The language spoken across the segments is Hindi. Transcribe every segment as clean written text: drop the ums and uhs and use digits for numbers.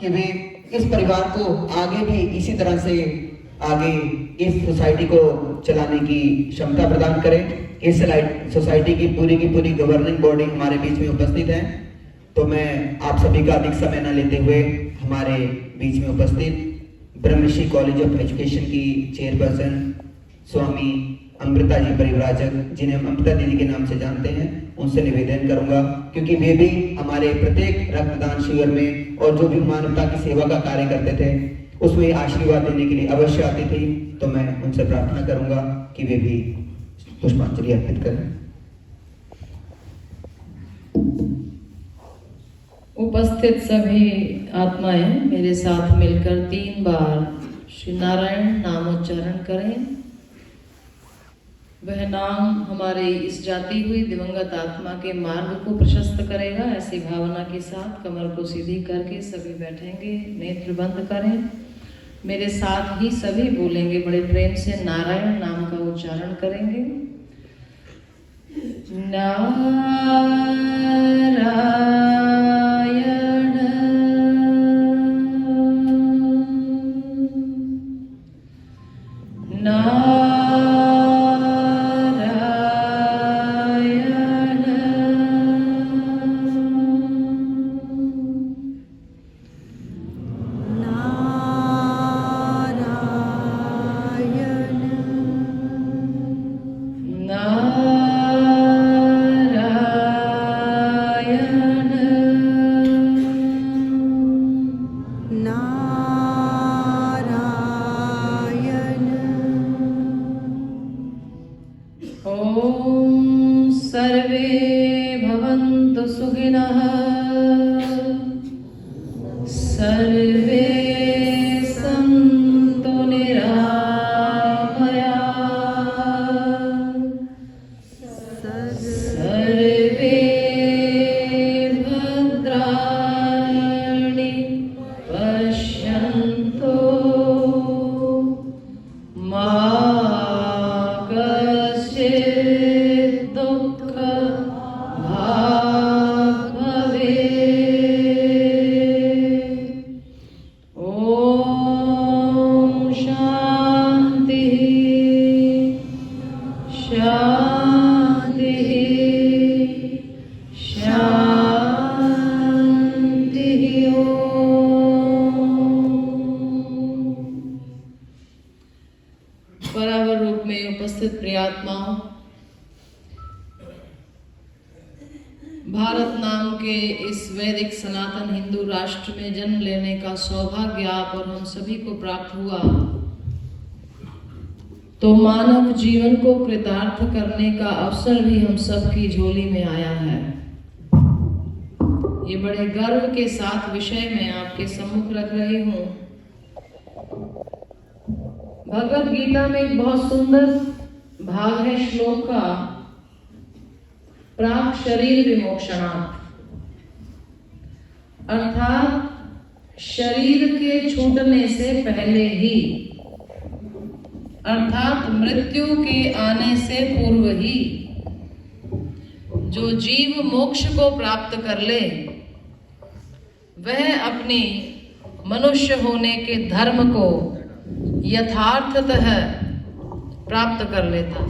कि वे इस परिवार को आगे भी इसी तरह से आगे इस सोसाइटी को चलाने की क्षमता प्रदान करें। इस सोसाइटी की पूरी गवर्निंग बॉडी हमारे बीच में उपस्थित है। तो मैं आप सभी का अधिक समय न लेते हुए हमारे बीच में उपस्थित ब्रह्मऋषि कॉलेज ऑफ एजुकेशन की चेयरपर्सन स्वामी अमृता जी परिव्राजक, जिन्हें हम अमृता दीदी के नाम से जानते हैं, उनसे निवेदन करूंगा, क्योंकि वे भी हमारे प्रत्येक रक्तदान शिविर में और जो भी मानवता की सेवा का कार्य करते थे उसमें आशीर्वाद देने के लिए अवश्य आती थी। तो मैं उनसे प्रार्थना करूंगा कि वे भी पुष्पांजलि अर्पित करें। उपस्थित सभी आत्माएं मेरे साथ मिलकर 3 बार श्री नारायण नामोच्चारण करें। वह नाम हमारे इस जाती हुई दिवंगत आत्मा के मार्ग को प्रशस्त करेगा। ऐसी भावना के साथ कमर को सीधी करके सभी बैठेंगे, नेत्र बंद करें। मेरे साथ ही सभी बोलेंगे, बड़े प्रेम से नारायण नाम का उच्चारण करेंगे। भारत नाम के इस वैदिक सनातन हिंदू राष्ट्र में जन्म लेने का सौभाग्य आप और हम सभी को प्राप्त हुआ, तो मानव जीवन को कृतार्थ करने का अवसर भी हम सब की झोली में आया है। ये बड़े गर्व के साथ विषय मैं आपके सम्मुख रख रही हूँ। भगवत गीता में एक बहुत सुंदर भाग है श्लोक का, प्राक शरीर विमोक्षणात्, अर्थात शरीर के छूटने से पहले ही, अर्थात मृत्यु के आने से पूर्व ही जो जीव मोक्ष को प्राप्त कर ले वह अपनी मनुष्य होने के धर्म को यथार्थतः प्राप्त कर लेता।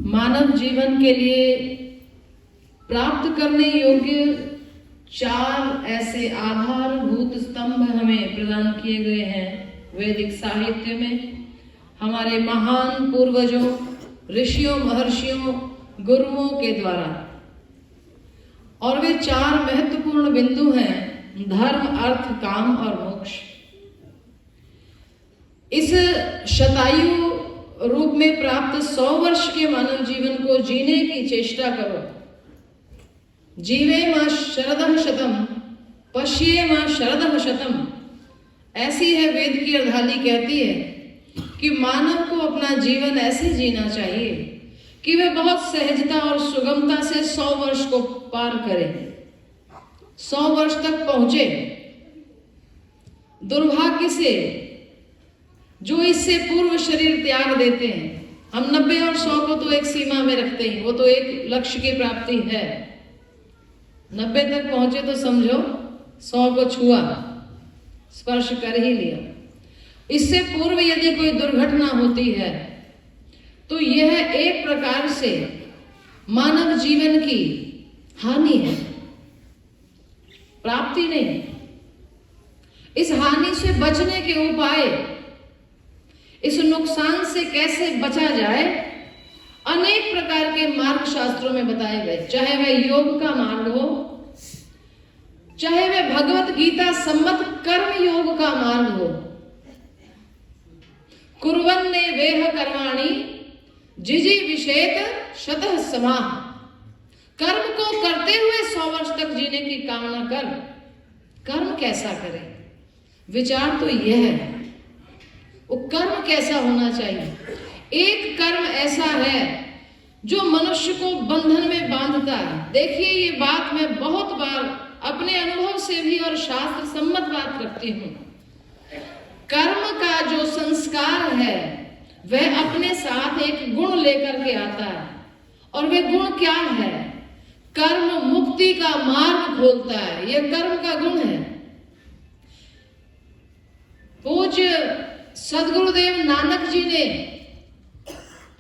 मानव जीवन के लिए प्राप्त करने योग्य 4 ऐसे आधारभूत स्तंभ हमें प्रदान किए गए हैं वैदिक साहित्य में, हमारे महान पूर्वजों, ऋषियों, महर्षियों, गुरुओं के द्वारा। और वे 4 महत्वपूर्ण बिंदु हैं, धर्म, अर्थ, काम और मोक्ष। इस शतायु रूप में प्राप्त 100 वर्ष के मानव जीवन को जीने की चेष्टा करो। जीवे मां शरदः शतम, पश्ये मां शरदः शतम। ऐसी है वेद की अर्धाली कहती है कि मानव को अपना जीवन ऐसे जीना चाहिए कि वे बहुत सहजता और सुगमता से 100 वर्ष को पार करें, 100 वर्ष तक पहुंचे। दुर्भाग्य से जो इससे पूर्व शरीर त्याग देते हैं, हम 90 और 100 को तो एक सीमा में रखते हैं, वो तो एक लक्ष्य की प्राप्ति है। 90 तक पहुंचे तो समझो 100 को छुआ, स्पर्श कर ही लिया। इससे पूर्व यदि कोई दुर्घटना होती है तो यह एक प्रकार से मानव जीवन की हानि है, प्राप्ति नहीं। इस हानि से बचने के उपाय, इस नुकसान से कैसे बचा जाए, अनेक प्रकार के मार्ग शास्त्रों में बताए गए। चाहे वह योग का मार्ग हो, चाहे वह भगवत गीता सम्मत कर्म योग का मार्ग हो। कुर्वन्ने वेह कर्माणि जिजी विषेत शतः समाह। कर्म को करते हुए 100 वर्ष तक जीने की कामना कर। कर्म कैसा करें, विचार तो यह है वो कर्म कैसा होना चाहिए। एक कर्म ऐसा है जो मनुष्य को बंधन में बांधता है। देखिए, ये बात मैं बहुत बार अपने अनुभव से भी और शास्त्र सम्मत बात रखती हूं। कर्म का जो संस्कार है वह अपने साथ एक गुण लेकर के आता है, और वह गुण क्या है? कर्म मुक्ति का मार्ग खोलता है। यह कर्म का गुण है। पूज्य सदगुरुदेव नानक जी ने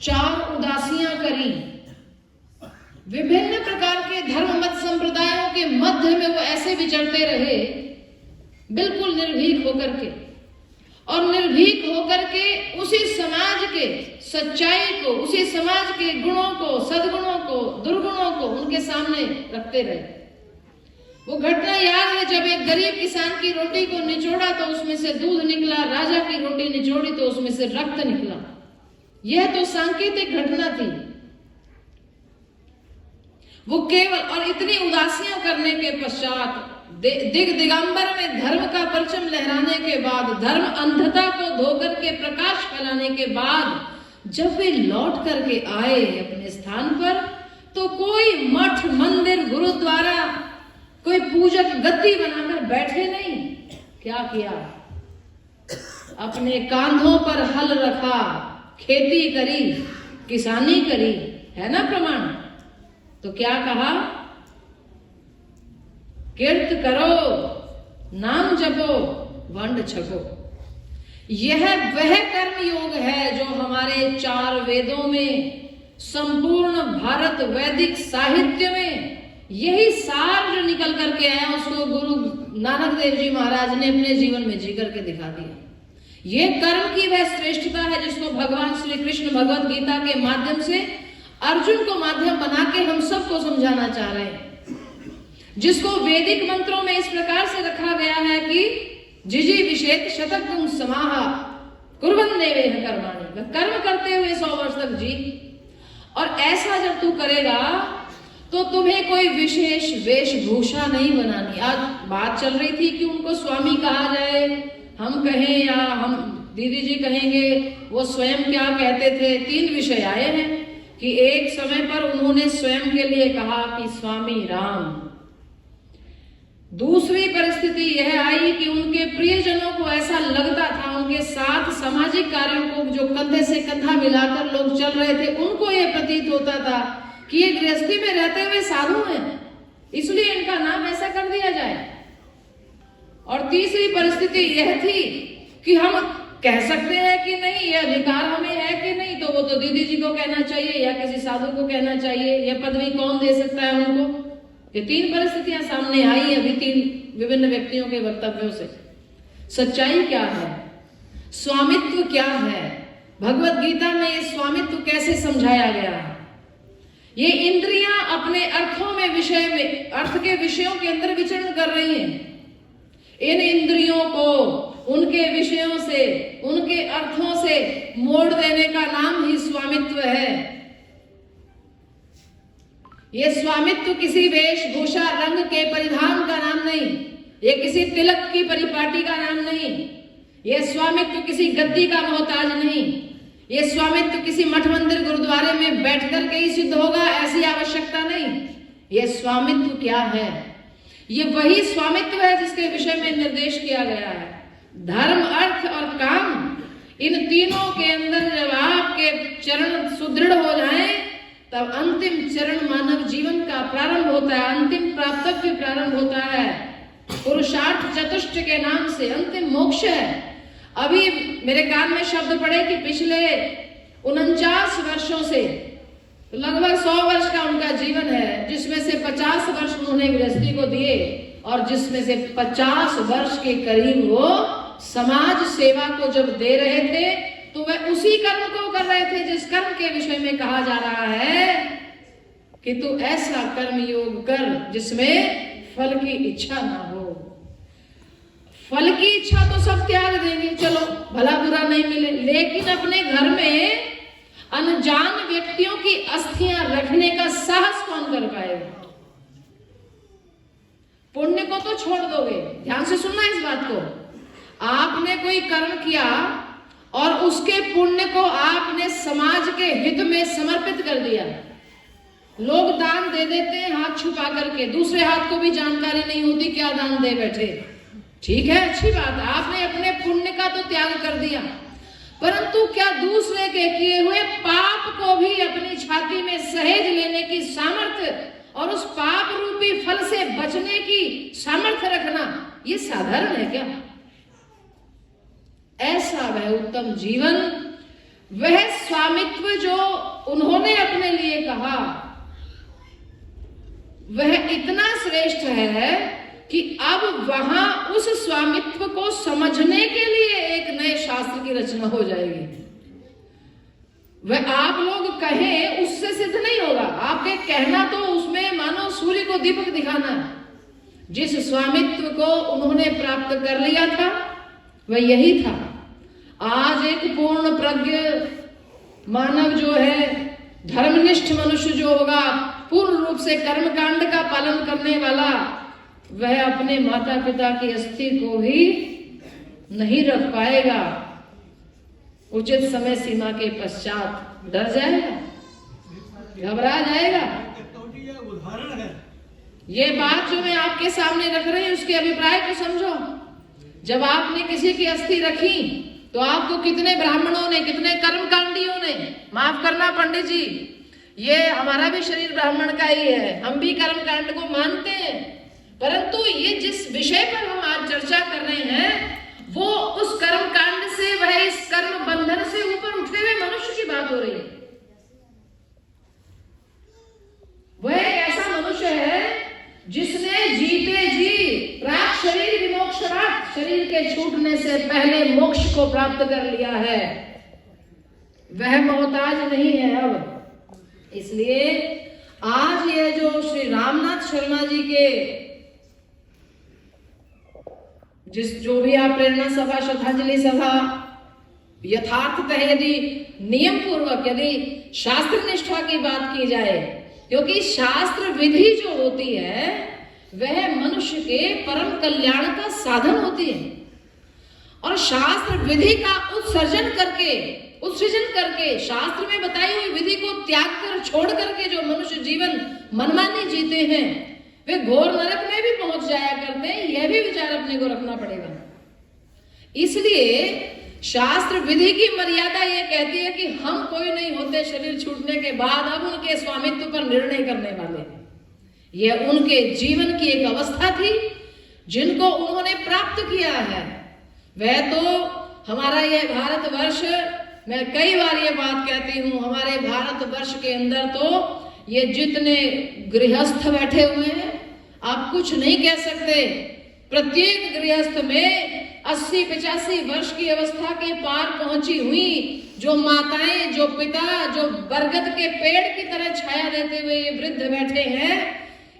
4 उदासियां करी। विभिन्न प्रकार के धर्म मत संप्रदायों के मध्य में वो ऐसे विचरते रहे, बिल्कुल निर्भीक होकर के, और निर्भीक होकर के उसी समाज के सच्चाई को, उसी समाज के गुणों को, सद्गुणों को, दुर्गुणों को उनके सामने रखते रहे। वो घटना याद है जब एक गरीब किसान की रोटी को निचोड़ा तो उसमें से दूध निकला, राजा की रोटी निचोड़ी तो उसमें से रक्त निकला। यह तो सांकेतिक घटना थी। वो केवल, और इतनी उदासियां करने के पश्चात, दिग दिगंबर में धर्म का परचम लहराने के बाद, धर्म अंधता को धोकर के प्रकाश फैलाने के बाद जब वे लौट करके आए अपने स्थान पर, तो कोई मठ, मंदिर, गुरुद्वारा, कोई पूजक गद्दी बनाकर बैठे नहीं। क्या किया? अपने कांधों पर हल रखा, खेती करी, किसानी करी, है ना प्रमाण। तो क्या कहा? कीर्त करो, नाम जपो, वंड छको। यह वह कर्म योग है जो हमारे 4 वेदों में, संपूर्ण भारत वैदिक साहित्य में यही सार जो निकल करके आया, उसको गुरु नानक देव जी महाराज ने अपने जीवन में जी करके दिखा दिया। ये कर्म की वह श्रेष्ठता है जिसको भगवान श्री कृष्ण भगवत गीता के माध्यम से अर्जुन को माध्यम बना के हम सबको समझाना चाह रहे हैं, जिसको वैदिक मंत्रों में इस प्रकार से रखा गया है कि जिजी विषेत शतकं समाह कुर्वन्ने वेह कर्माणि। कर्म करते हुए 100 वर्ष तक जी। और ऐसा जब तू करेगा तो तुम्हें कोई विशेष वेशभूषा नहीं बनानी। आज बात चल रही थी कि उनको स्वामी कहा जाए, हम कहें या हम दीदी जी कहेंगे, वो स्वयं क्या कहते थे। 3 विषय आए हैं कि एक समय पर उन्होंने स्वयं के लिए कहा कि स्वामी राम। दूसरी परिस्थिति यह आई कि उनके प्रियजनों को ऐसा लगता था, उनके साथ सामाजिक कार्यों को जो कंधे से कंधा मिलाकर लोग चल रहे थे, उनको यह प्रतीत होता था कि ये गृहस्थी में रहते हुए साधु हैं, इसलिए इनका नाम ऐसा कर दिया जाए। और तीसरी परिस्थिति यह थी कि हम कह सकते हैं कि नहीं, ये अधिकार हमें है कि नहीं, तो वो तो दीदी जी को कहना चाहिए या किसी साधु को कहना चाहिए, यह पदवी कौन दे सकता है उनको। ये 3 परिस्थितियां सामने आई अभी 3 विभिन्न व्यक्तियों के वक्तव्यों से। सच्चाई क्या है? स्वामित्व क्या है? भगवत गीता में ये स्वामित्व कैसे समझाया गया है? ये इंद्रियां अपने अर्थों में, विषय में, अर्थ के विषयों के अंदर विचरण कर रही हैं। इन इंद्रियों को उनके विषयों से, उनके अर्थों से मोड़ देने का नाम ही स्वामित्व है। ये स्वामित्व किसी वेशभूषा, रंग के परिधान का नाम नहीं, ये किसी तिलक की परिपाटी का नाम नहीं, ये स्वामित्व किसी गद्दी का मोहताज नहीं, ये स्वामित्व किसी मठ मंदिर गुरुद्वारे में बैठ कर के ही सिद्ध होगा, ऐसी आवश्यकता नहीं। ये स्वामित्व क्या है? ये वही स्वामित्व है जिसके विषय में निर्देश किया गया है। धर्म, अर्थ और काम, इन तीनों के अंदर जब आपके चरण सुदृढ़ हो जाएं, तब अंतिम चरण मानव जीवन का प्रारंभ होता है, अंतिम प्राप्तव्य प्रारंभ होता है। पुरुषार्थ चतुष्ट के नाम से अंतिम मोक्ष है। अभी मेरे कान में शब्द पड़े कि पिछले 49 वर्षों से लगभग 100 वर्ष का उनका जीवन है, जिसमें से 50 वर्ष उन्होंने गृहस्थी को दिए और जिसमें से 50 वर्ष के करीब वो समाज सेवा को जब दे रहे थे, तो वह उसी कर्म को कर रहे थे जिस कर्म के विषय में कहा जा रहा है कि तू ऐसा कर्म योग कर जिसमें फल की इच्छा ना हो। फल की इच्छा तो सब त्याग देंगे, चलो भला बुरा नहीं मिले, लेकिन अपने घर में अनजान व्यक्तियों की अस्थियां रखने का साहस कौन कर पाएगा? पुण्य को तो छोड़ दोगे, ध्यान से सुनना इस बात को। आपने कोई कर्म किया और उसके पुण्य को आपने समाज के हित में समर्पित कर दिया। लोग दान दे देते हैं हाथ छुपा करके, दूसरे हाथ को भी जानकारी नहीं होती क्या दान दे बैठे। ठीक है, अच्छी बात है, आपने अपने पुण्य का तो त्याग कर दिया, परंतु क्या दूसरे के किए हुए पाप को भी अपनी छाती में सहेज लेने की सामर्थ्य और उस पाप रूपी फल से बचने की सामर्थ्य रखना, ये साधारण है क्या? ऐसा वह उत्तम जीवन, वह स्वामित्व जो उन्होंने अपने लिए कहा, वह इतना श्रेष्ठ है कि अब वहां उस स्वामित्व को समझने के लिए एक नए शास्त्र की रचना हो जाएगी। वह आप लोग कहें उससे सिद्ध नहीं होगा, आपके कहना तो उसमें मानो सूर्य को दीपक दिखाना है। जिस स्वामित्व को उन्होंने प्राप्त कर लिया था वह यही था। आज एक पूर्ण प्रज्ञ मानव जो है, धर्मनिष्ठ मनुष्य जो होगा, पूर्ण रूप से कर्मकांड का पालन करने वाला, वह अपने माता पिता की अस्थि को ही नहीं रख पाएगा। उचित समय सीमा के पश्चात डर जाएगा, घबरा जाएगा। ये बात जो मैं आपके सामने रख रही हूं, उसके अभिप्राय को समझो। जब आपने किसी की अस्थि रखी तो आपको कितने ब्राह्मणों ने, कितने कर्मकांडियों ने, माफ करना पंडित जी, ये हमारा भी शरीर ब्राह्मण का ही है, हम भी कर्मकांड को मानते हैं, परंतु ये जिस विषय पर हम आज चर्चा कर रहे हैं वो उस कर्मकांड से, वह इस कर्म बंधन से ऊपर उठे हुए मनुष्य की बात हो रही है। वह ऐसा मनुष्य है जिसने जीते जी प्राक शरीर विमोक्षणात्, शरीर के छूटने से पहले मोक्ष को प्राप्त कर लिया है। वह मोहताज नहीं है अब। इसलिए आज ये जो श्री रामनाथ शर्मा जी के जो भी आप प्रेरणा सभा, श्रद्धांजलि सभा, यथार्थतः यदि नियम पूर्वक, यदि शास्त्र निष्ठा की बात की जाए, क्योंकि शास्त्र विधि जो होती है वह मनुष्य के परम कल्याण का साधन होती है, और शास्त्र विधि का उत्सर्जन करके, उत्सृजन करके, शास्त्र में बताई हुई विधि को त्याग कर, छोड़ करके जो मनुष्य जीवन मनमानी जीते हैं वे घोर नरक में भी पहुंच जाया करते हैं। यह भी विचार अपने को रखना पड़ेगा। इसलिए शास्त्र विधि की मर्यादा यह कहती है कि हम कोई नहीं होते शरीर छूटने के बाद अब उनके स्वामित्व पर निर्णय करने वाले। यह उनके जीवन की एक अवस्था थी जिनको उन्होंने प्राप्त किया है। वह तो हमारा यह भारतवर्ष, मैं कई बार ये बात कहती हूँ, हमारे भारतवर्ष के अंदर तो ये जितने गृहस्थ बैठे हुए हैं आप कुछ नहीं कह सकते। प्रत्येक गृहस्थ में 80-85 वर्ष की अवस्था के पार पहुंची हुई जो माताएं, जो पिता, जो बरगद के पेड़ की तरह छाया देते हुए ये वृद्ध बैठे हैं,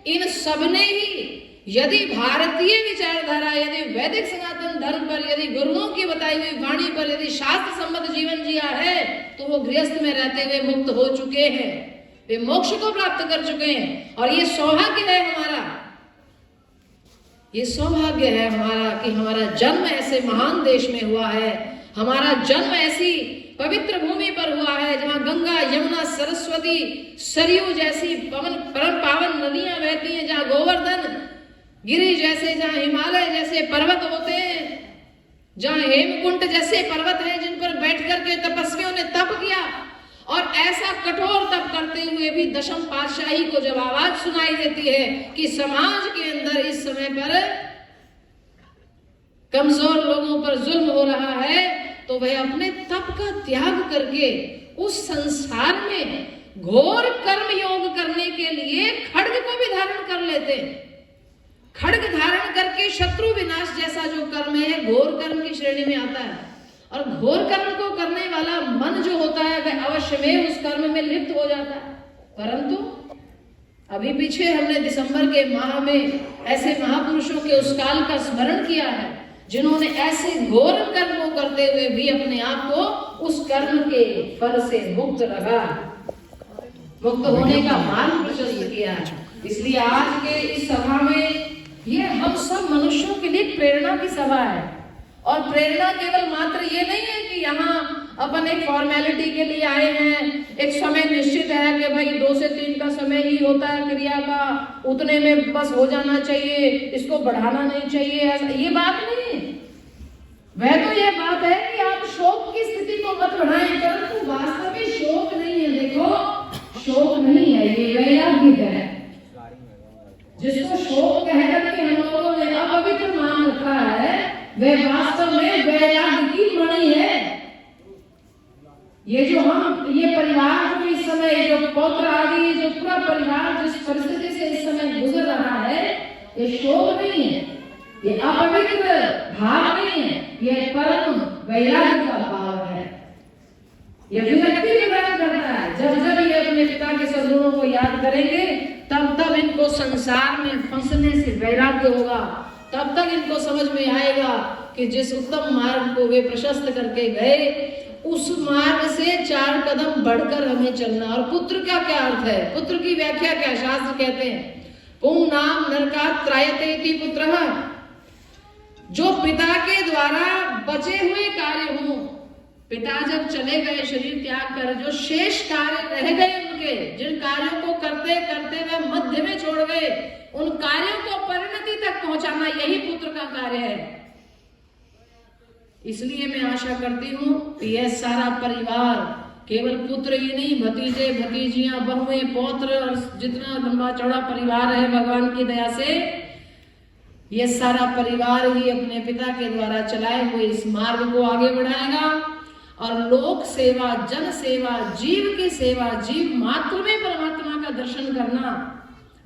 इन सबने ही यदि भारतीय विचारधारा, यदि वैदिक सनातन धर्म पर, यदि गुरुओं की बताई हुई वाणी पर, यदि शास्त्र सम्मत जीवन जिया है, तो वो गृहस्थ में रहते हुए मुक्त हो चुके हैं, वे मोक्ष को प्राप्त कर चुके हैं। और ये सौभाग्य है हमारा, ये सौभाग्य है हमारा कि हमारा जन्म ऐसे महान देश में हुआ है, हमारा जन्म ऐसी पवित्र भूमि पर हुआ है, जहां गंगा, यमुना, सरस्वती, सरयू जैसी परम पावन नदियां बहती हैं, जहां गोवर्धन गिरी जैसे, जहां हिमालय जैसे पर्वत होते हैं, जहां हेमकुंड जैसे पर्वत हैं जिन पर बैठ करके तपस्वियों ने तप किया। और ऐसा कठोर तप करते हुए भी दशम पातशाही को जब आवाज सुनाई देती है कि समाज के अंदर इस समय पर कमजोर लोगों पर जुल्म हो रहा है, तो वह अपने तप का त्याग करके उस संसार में घोर कर्म योग करने के लिए खड्ग को भी धारण कर लेते हैं। खड्ग धारण करके शत्रु विनाश जैसा जो कर्म है घोर कर्म की श्रेणी में आता है। और घोर कर्म को करने वाला मन जो होता है वह अवश्य में उस कर्म में लिप्त हो जाता है। परंतु अभी पीछे हमने दिसंबर के माह में ऐसे महापुरुषों के उस काल का स्मरण किया है जिन्होंने ऐसे घोर कर्म को करते हुए भी अपने आप को उस कर्म के फल से मुक्त रखा, मुक्त होने का मार्ग प्रशस्त किया। इसलिए आज के इस सभा में ये हम सब मनुष्यों के लिए प्रेरणा की सभा है। और प्रेरणा केवल मात्र ये नहीं है कि यहाँ अपन एक फॉर्मेलिटी के लिए आए हैं, एक समय निश्चित है कि भाई 2 से 3 का समय ही होता है क्रिया का, उतने में बस हो जाना चाहिए, इसको बढ़ाना नहीं चाहिए, ये बात नहीं है। वह तो ये बात है कि आप शोक की स्थिति को मत बढ़ाएं, परंतु वास्तव में शोक नहीं है। देखो, शोक नहीं है, ये वैराग्य है। जिसको शोक कहकर के हम लोगों ने अपवित्र मान रखा है, वह वास्तव में वैराग्य की मणि है। ये जो हम, ये परिवार जो इस समय, जो पौत्र आदि, जो पूरा परिवार जिस परिस्थिति से इस समय गुजर रहा है, ये शोक नहीं है, ये अपवित्र भाव नहीं है, ये परम वैराग्य का भाव है। ये व्यक्ति विराग करता है। जब जब ये अपने पिता के सद्गुणों को याद करेंगे, तब तब इनको संसार में फंसने से वैराग्य होगा। तब तक इनको समझ में आएगा कि जिस उत्तम मार्ग को वे प्रशस्त करके गए, उस मार्ग से 4 कदम बढ़कर हमें चलना। और पुत्र का क्या अर्थ है? पुत्र की व्याख्या क्या शास्त्र कहते हैं? पुंग नाम नरकात् त्रायते इति पुत्रः। जो पिता के द्वारा बचे हुए कार्य हों, पिता जब चले गए शरीर त्याग कर, जो शेष कार्य रह गए उनके, जिन कार्यों को करते करते वे मध्य में छोड़ गए, उन कार्यों को परिणति तक पहुंचाना, यही पुत्र का कार्य है। इसलिए मैं आशा करती हूँ कि यह सारा परिवार, केवल पुत्र ही नहीं, भतीजे, भतीजियां, बहुएं, पौत्र और जितना लंबा चौड़ा परिवार है, भगवान की दया से यह सारा परिवार ही अपने पिता के द्वारा चलाए हुए इस मार्ग को आगे बढ़ाएगा। और लोक सेवा, जन सेवा, जीव की सेवा, जीव मात्र में परमात्मा का दर्शन करना,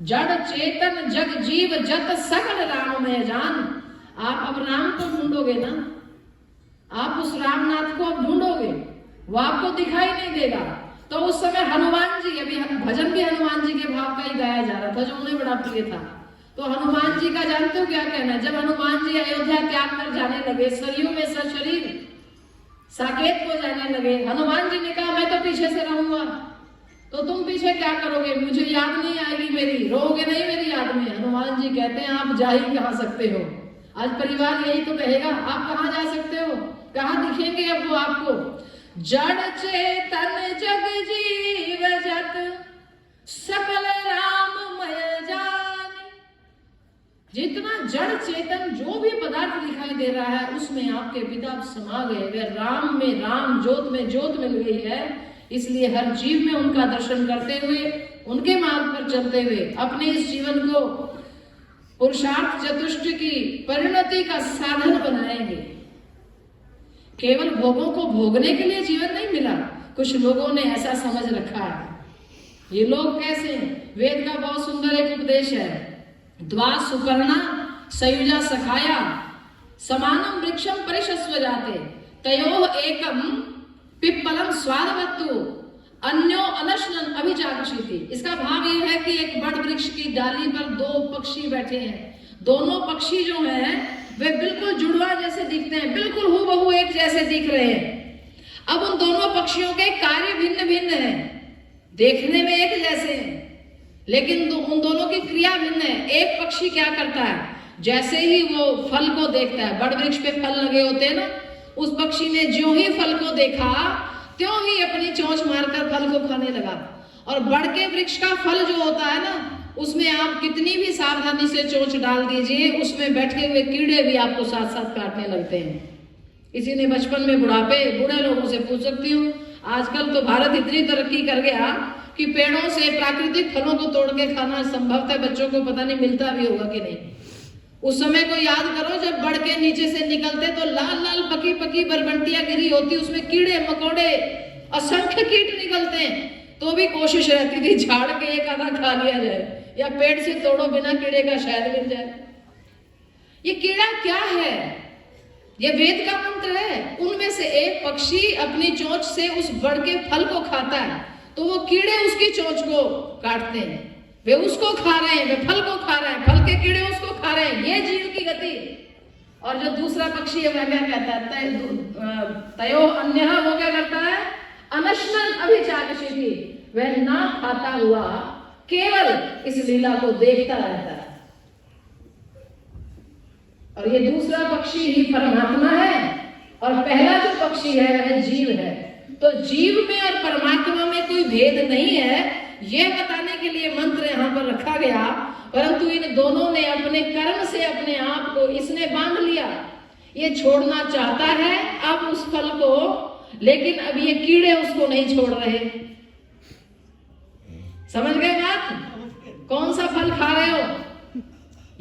जड़ चेतन जग जीव जत सकल राम में जान। आप अब राम को ढूंढोगे ना, आप उस रामनाथ को अब ढूंढोगे, वो आपको दिखाई नहीं देगा। तो उस समय हनुमान जी, अभी भजन भी हनुमान जी के भाव का ही गाया जा रहा था जो उन्हें बड़ा प्रिय था। तो हनुमान जी का जानते हो क्या कहना है? जब हनुमान जी अयोध्या त्याग कर जाने लगे, सरयू में सशरीर साकेत को जाने लगे, हनुमान जी ने कहा मैं तो पीछे से रहूंगा। तो तुम पीछे क्या करोगे? मुझे याद नहीं आएगी मेरी, रोगे नहीं मेरी याद में। हनुमान जी कहते हैं आप जा ही कहाँ सकते हो? आज परिवार यही तो कहेगा, आप कहाँ जा सकते हो? कहाँ दिखेंगे अब वो आपको? जड़ चेतन जग जीव जत सकल राममय जान। जितना जड़ चेतन जो भी पदार्थ दिखाई दे रहा है, उसमें आपके पिता समा गए, वे राम में राम, ज्योत में ज्योत मिल गई है। इसलिए हर जीव में उनका दर्शन करते हुए, उनके मार्ग पर चलते हुए अपने इस जीवन को पुरुषार्थ चतुष्टय की परिणति का साधन बनाएंगे। केवल भोगों को भोगने के लिए जीवन नहीं मिला। कुछ लोगों ने ऐसा समझ रखा है। ये लोग कैसे हैं? वेद का बहुत सुंदर एक उपदेश है, द्वा सुपर्णा सयुजा सखाया समानम वृक्षम परिशस्व जाते तयोः एकम पिप्पलम स्वादवत्तु अन्यो अनशनन अभिजागच्छति। इसका भाव ये है कि एक बड़ वृक्ष की डाली पर 2 पक्षी बैठे हैं। दोनों पक्षी जो हैं वे बिल्कुल जुड़वा जैसे दिखते हैं, बिल्कुल हूबहू एक जैसे दिख रहे हैं। अब उन दोनों पक्षियों के कार्य भिन्न भिन्न हैं, देखने में एक जैसे हैं, लेकिन उन दोनों की क्रिया भिन्न है। एक पक्षी क्या करता है, जैसे ही वो फल को देखता है, बड़ वृक्ष पे फल लगे होते हैं ना, उस पक्षी ने ज्यों ही फल को देखा त्यों ही अपनी चोंच मारकर फल को खाने लगा। और बड़ के वृक्ष का फल जो होता है ना, उसमें आप कितनी भी सावधानी से चोंच डाल दीजिए, उसमें बैठे हुए कीड़े भी आपको साथ साथ काटने लगते हैं। किसी ने बचपन में बूढ़े लोगों से पूछ सकती हूँ, आजकल तो भारत इतनी तरक्की कर गया कि पेड़ों से प्राकृतिक फलों को तोड़ के खाना संभवतः बच्चों को पता नहीं मिलता भी होगा कि नहीं। उस समय को याद करो जब बड़ के नीचे से निकलते तो लाल लाल पकी पकी बरबंटियां गिरी होती, उसमें कीड़े मकोड़े असंख्य कीट निकलते हैं, तो भी कोशिश रहती थी झाड़ के एक आधा खा लिया जाए या पेड़ से तोड़ो बिना कीड़े का शहद मिल जाए। ये कीड़ा क्या है? ये वेद का मंत्र है। उनमें से एक पक्षी अपनी चोंच से उस बड़ के फल को खाता है, तो वो कीड़े उसकी चोंच को काटते हैं, वे उसको खा रहे हैं, वे फल को खा रहे हैं, फल के कीड़े उसको खा रहे हैं। ये जीव की गति। और जो दूसरा पक्षी है वह क्या कहता है? तयो अन्य, वो क्या करता है? अनशनन अभिचारिणी, वह ना खाता हुआ केवल इस लीला को देखता रहता है। और ये दूसरा पक्षी ही परमात्मा है और पहला जो पक्षी है वह जीव है। तो जीव में और परमात्मा में कोई भेद नहीं है, यह बताने के लिए मंत्र यहाँ पर रखा गया। परंतु इन दोनों ने अपने कर्म से अपने आप को इसने बांध लिया। ये छोड़ना चाहता है अब उस फल को, लेकिन अब ये कीड़े उसको नहीं छोड़ रहे। समझ गए बात? कौन सा फल खा रहे हो?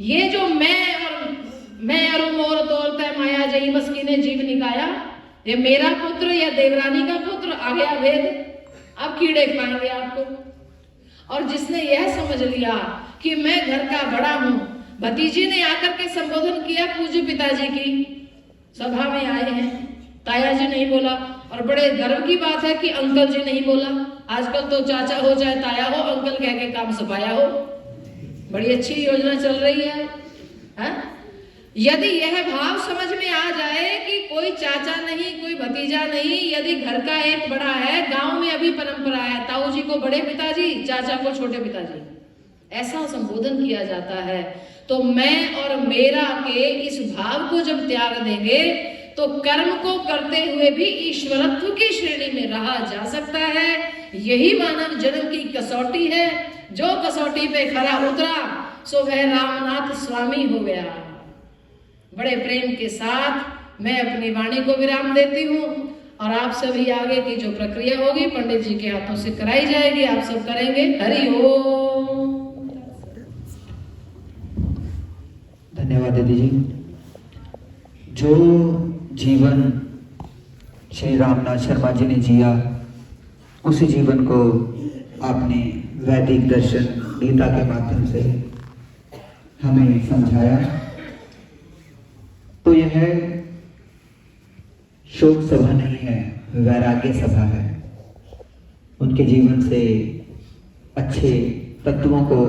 ये जो मैं और मोर तोड़ता माया जई मस्कीने जीव निकाया, ये मेरा पुत्र या देवरानी का पुत्र, आ गया भेद। अब कीड़े खाएंगे आपको। और जिसने यह समझ लिया कि मैं घर का बड़ा हूं, भतीजी ने आकर के संबोधन किया पूज्य पिताजी की, सभा में आए हैं, ताया जी नहीं बोला। और बड़े गर्व की बात है कि अंकल जी नहीं बोला। आजकल तो चाचा हो चाहे ताया हो, अंकल कह के काम सफाया हो। बड़ी अच्छी योजना चल रही है। यदि यह भाव समझ में आ जाए कि कोई चाचा नहीं, कोई भतीजा नहीं, यदि घर का एक बड़ा है, गांव में अभी परंपरा है, ताऊ जी को बड़े पिताजी, चाचा को छोटे पिताजी, ऐसा संबोधन किया जाता है। तो मैं और मेरा के इस भाव को जब त्याग देंगे तो कर्म को करते हुए भी ईश्वरत्व की श्रेणी में रहा जा सकता है। यही मानव जन्म की कसौटी है। जो कसौटी पे खरा उतरा सो वह रामनाथ स्वामी हो गया। बड़े प्रेम के साथ मैं अपनी वाणी को विराम देती हूँ और आप सभी आगे की जो प्रक्रिया होगी पंडित जी के हाथों से कराई जाएगी, आप सब करेंगे। हरि ओम। धन्यवाद दीदी जी। जो जीवन श्री रामनाथ शर्मा जी ने जिया, उसी जीवन को आपने वैदिक दर्शन गीता के माध्यम से हमें समझाया। तो यह शोक सभा नहीं है, वैराग्य सभा है। उनके जीवन से अच्छे तत्वों को